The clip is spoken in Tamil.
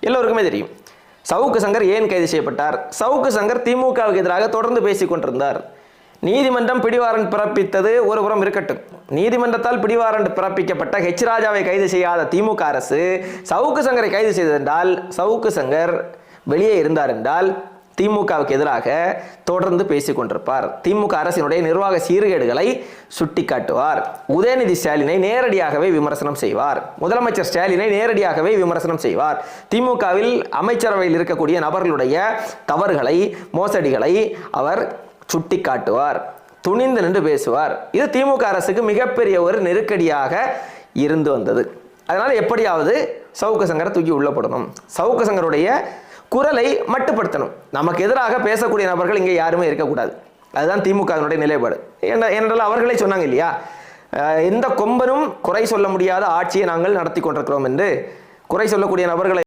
எல்லோருக்குமே தெரியும். சவுக்கு சங்கர் ஏன் கைது செய்யப்பட்டார்? சவுக்கு சங்கர் திமுகவுக்கு எதிராக தொடர்ந்து பேசிக் கொண்டிருந்தார். நீதிமன்றம் பிடிவாரண்ட் பிறப்பித்தது ஒரு புறம் இருக்கட்டும், நீதிமன்றத்தால் பிடிவாரண்ட் பிறப்பிக்கப்பட்ட ஹெச் ராஜாவை கைது செய்யாத திமுக அரசு சவுக்கு சங்கரை கைது செய்ததென்றால், சவுக்கு சங்கர் வெளியே இருந்தார் என்றால் திமுகவுக்கு எதிராக தொடர்ந்து பேசிக் கொண்டிருப்பார். திமுக அரசினுடைய நிர்வாக சீர்கேடுகளை சுட்டிக்காட்டுவார். உதயநிதி ஸ்டாலினை நேரடியாகவே விமர்சனம் செய்வார். முதலமைச்சர் ஸ்டாலினை நேரடியாகவே விமர்சனம் செய்வார். திமுகவில் அமைச்சரவையில் இருக்கக்கூடிய நபர்களுடைய தவறுகளை, மோசடிகளை அவர் சுட்டிக்காட்டுவார். துணிந்து நின்று பேசுவார். இது திமுக அரசுக்கு மிகப்பெரிய ஒரு நெருக்கடியாக இருந்து வந்தது. அதனால எப்படியாவது சவுக்கு சங்கரை தூக்கி உள்ள போடணும், சவுக்கு சங்கருடைய குரலை மட்டுப்படுத்தணும். நமக்கு எதிராக பேசக்கூடிய நபர்கள் இங்கே யாருமே இருக்கக்கூடாது. அதுதான் திமுகவினுடைய நிலைப்பாடு. என்றால் அவர்களே சொன்னாங்க இல்லையா, எந்த கொம்பனும் குறை சொல்ல முடியாத ஆட்சியை நாங்கள் நடத்தி கொண்டிருக்கிறோம் என்று. குறை சொல்லக்கூடிய நபர்களை